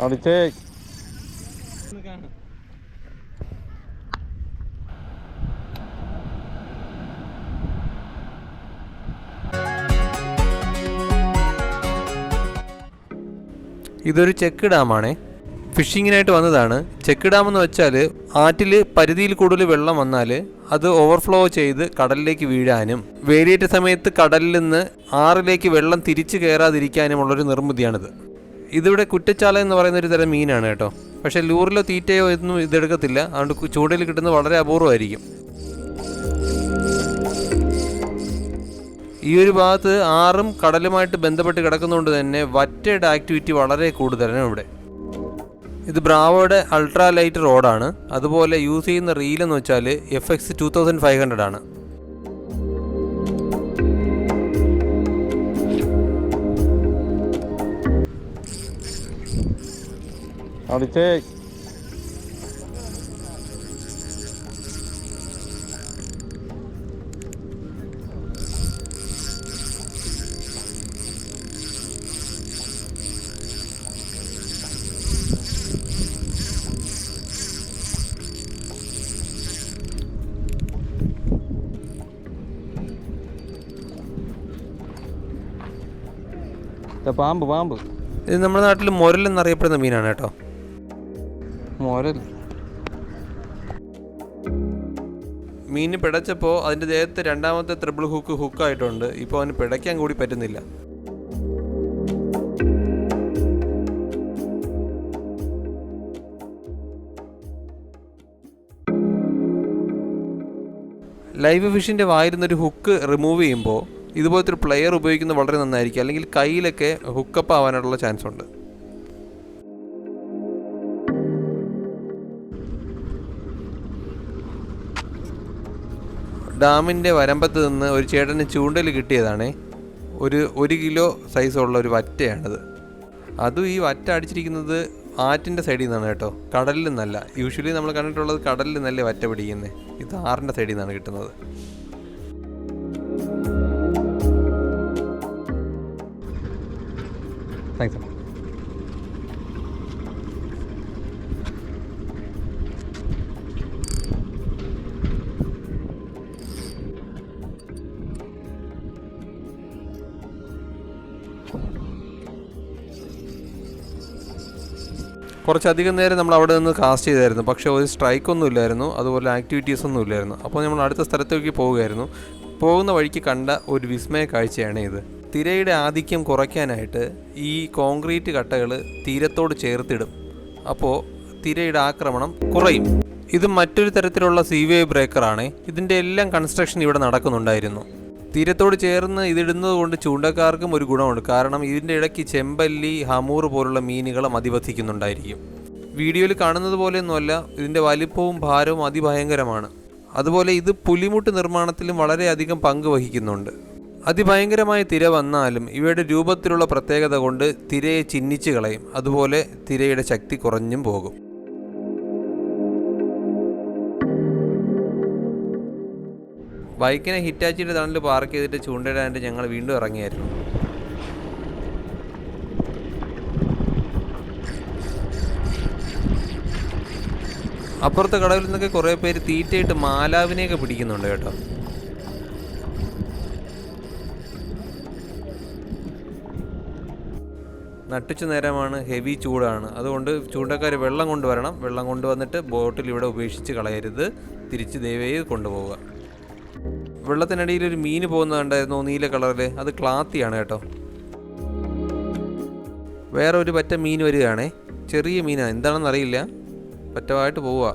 അടിച്ചേ. ഇതൊരു ചെക്ക് ഡാമാണേ. ഫിഷിങ്ങിനായിട്ട് വന്നതാണ്. Check dam എന്ന് വെച്ചാൽ ആറ്റിൽ പരിധിയിൽ കൂടുതൽ വെള്ളം വന്നാൽ അത് ഓവർഫ്ലോ ചെയ്ത് കടലിലേക്ക് വീഴാനും വേലിയേറ്റ സമയത്ത് കടലിൽ നിന്ന് ആറിലേക്ക് വെള്ളം തിരിച്ചു കയറാതിരിക്കാനുമുള്ളൊരു നിർമ്മിതിയാണിത്. ഇതിവിടെ കുറ്റച്ചാല എന്ന് പറയുന്ന ഒരു തരം മീനാണ് കേട്ടോ. പക്ഷേ ലൂറിലോ തീറ്റയോ ഒന്നും ഇതെടുക്കത്തില്ല. അതുകൊണ്ട് ചൂണ്ടയിൽ കിട്ടുന്നത് വളരെ അപൂർവമായിരിക്കും. ഈ ഒരു ഭാഗത്ത് ആറും കടലുമായിട്ട് ബന്ധപ്പെട്ട് കിടക്കുന്നതുകൊണ്ട് തന്നെ വറ്റയുടെ ആക്ടിവിറ്റി വളരെ കൂടുതലാണ് ഇവിടെ. ഇത് ബ്രാവോയുടെ അൾട്രാ ലൈറ്റ് റോഡാണ്. അതുപോലെ യൂസ് ചെയ്യുന്ന റീലെന്ന് വെച്ചാൽ FX 2500 ആണ്. അടിച്ചേ. പാമ്പ് പാമ്പ്. ഇത് നമ്മുടെ നാട്ടിൽ മുരൽ എന്നറിയപ്പെടുന്ന മീനാണ് കേട്ടോ. മുരൽ. മീന് പിടച്ചപ്പോൾ അതിൻ്റെ ദേഹത്ത് രണ്ടാമത്തെ ത്രിബിൾ ഹുക്കായിട്ടുണ്ട്. ഇപ്പോൾ അവന് പിടയ്ക്കാൻ കൂടി പറ്റുന്നില്ല. ലൈവ് ഫിഷിൻ്റെ വായിരുന്നൊരു ഹുക്ക് റിമൂവ് ചെയ്യുമ്പോൾ ഇതുപോലത്തെ ഒരു പ്ലെയർ ഉപയോഗിക്കുന്നത് വളരെ നന്നായിരിക്കും. അല്ലെങ്കിൽ കയ്യിലൊക്കെ ഹുക്കപ്പ് ആവാനായിട്ടുള്ള ചാൻസ് ഉണ്ട്. ഡാമിൻ്റെ വരമ്പത്ത് നിന്ന് ഒരു ചേട്ടന് ചൂണ്ടൽ കിട്ടിയതാണേ. ഒരു കിലോ സൈസുള്ള ഒരു വറ്റയാണിത്. അതും ഈ വറ്റ അടിച്ചിരിക്കുന്നത് ആറ്റിൻ്റെ സൈഡിൽ നിന്നാണ് കേട്ടോ, കടലിൽ നിന്നല്ല. യൂഷ്വലി നമ്മൾ കണ്ടിട്ടുള്ളത് കടലിൽ നിന്നല്ലേ വറ്റ പിടിക്കുന്നത്. ഇത് ആറിൻ്റെ സൈഡിൽ നിന്നാണ് കിട്ടുന്നത്. താങ്ക്സ്. കുറച്ചധികം നേരം നമ്മൾ അവിടെ നിന്ന് കാസ്റ്റ് ചെയ്തായിരുന്നു. പക്ഷേ ഒരു സ്ട്രൈക്കൊന്നും ഇല്ലായിരുന്നു, അതുപോലെ ആക്ടിവിറ്റീസ് ഒന്നും ഇല്ലായിരുന്നു. അപ്പോൾ നമ്മൾ അടുത്ത സ്ഥലത്തേക്ക് പോവുകയായിരുന്നു. പോകുന്ന വഴിക്ക് കണ്ട ഒരു വിസ്മയ കാഴ്ചയാണ് ഇത്. തിരയുടെ ആധിക്യം കുറയ്ക്കാനായിട്ട് ഈ കോൺക്രീറ്റ് കട്ടകൾ തീരത്തോട് ചേർത്തിടും. അപ്പോൾ തിരയുടെ ആക്രമണം കുറയും. ഇത് മറ്റൊരു തരത്തിലുള്ള സീവേവ് ബ്രേക്കറാണ്. ഇതിൻ്റെ എല്ലാം കൺസ്ട്രക്ഷൻ ഇവിടെ നടക്കുന്നുണ്ടായിരുന്നു. തീരത്തോട് ചേർന്ന് ഇതിടുന്നത് കൊണ്ട് ചൂണ്ടക്കാർക്കും ഒരു ഗുണമുണ്ട്. കാരണം ഇതിൻ്റെ ഇടയ്ക്ക് ചെമ്പല്ലി, ഹമൂർ പോലുള്ള മീനുകളും അതിവസിക്കുന്നുണ്ടായിരിക്കും. വീഡിയോയിൽ കാണുന്നത് പോലെയൊന്നുമല്ല, ഇതിൻ്റെ വലിപ്പവും ഭാരവും അതിഭയങ്കരമാണ്. അതുപോലെ ഇത് പുലിമുട്ട് നിർമ്മാണത്തിലും വളരെയധികം പങ്ക് വഹിക്കുന്നുണ്ട്. അതിഭയങ്കരമായ തിര വന്നാലും ഇവയുടെ രൂപത്തിലുള്ള പ്രത്യേകത കൊണ്ട് തിരയെ ചിഹ്നിച്ച് കളയും. അതുപോലെ തിരയുടെ ശക്തി കുറഞ്ഞും പോകും. ബൈക്കിനെ ഹിറ്റാച്ചിയുടെ തണലിൽ പാർക്ക് ചെയ്തിട്ട് ചൂണ്ടയിടാനായിട്ട് ഞങ്ങൾ വീണ്ടും ഇറങ്ങിയായിരുന്നു. അപ്പുറത്തെ കടവിൽ നിന്നൊക്കെ കുറേ പേര് തീറ്റയിട്ട് മാലാവിനെയൊക്കെ പിടിക്കുന്നുണ്ട് കേട്ടോ. നട്ടുച്ച നേരമാണ്, ഹെവി ചൂടാണ്. അതുകൊണ്ട് ചൂണ്ടക്കാർ വെള്ളം കൊണ്ടുവരണം. വെള്ളം കൊണ്ടുവന്നിട്ട് ബോട്ടിൽ ഇവിടെ ഉപേക്ഷിച്ച് കളയരുത്, തിരിച്ച് ദയവായി കൊണ്ടുപോവുക. വെള്ളത്തിനടിയിൽ ഒരു മീൻ പോകുന്നത് കണ്ടായിരുന്നു, നീല കളറിൽ. അത് ക്ലാത്തിയാണ് കേട്ടോ. വേറെ ഒരു പറ്റ മീൻ വരികയാണേ. ചെറിയ മീനാണ്, എന്താണെന്ന് അറിയില്ല. പറ്റമായിട്ട് പോവുക.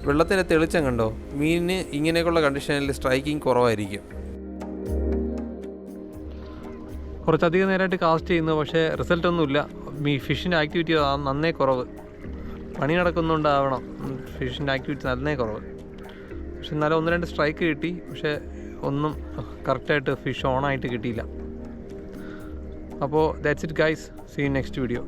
വെള്ളത്തിൻ്റെ തെളിച്ചം കണ്ടോ. മീനിന് ഇങ്ങനെയൊക്കെയുള്ള കണ്ടീഷനിൽ സ്ട്രൈക്കിങ് കുറവായിരിക്കും. കുറച്ചധികം നേരമായിട്ട് കാസ്റ്റ് ചെയ്യുന്നു, പക്ഷേ റിസൾട്ടൊന്നുമില്ല. ഫിഷിൻ്റെ ആക്ടിവിറ്റി നന്നേ കുറവ്. പണി നടക്കുന്നുണ്ടാവണം, ഫിഷിൻ്റെ ആക്ടിവിറ്റി നന്നേ കുറവ്. പക്ഷെ എന്നാലും 1-2 സ്ട്രൈക്ക് കിട്ടി. പക്ഷേ ഒന്നും കറക്റ്റായിട്ട് ഫിഷ് ഓണായിട്ട് കിട്ടിയില്ല. അപ്പോൾ that's it guys. See you next video.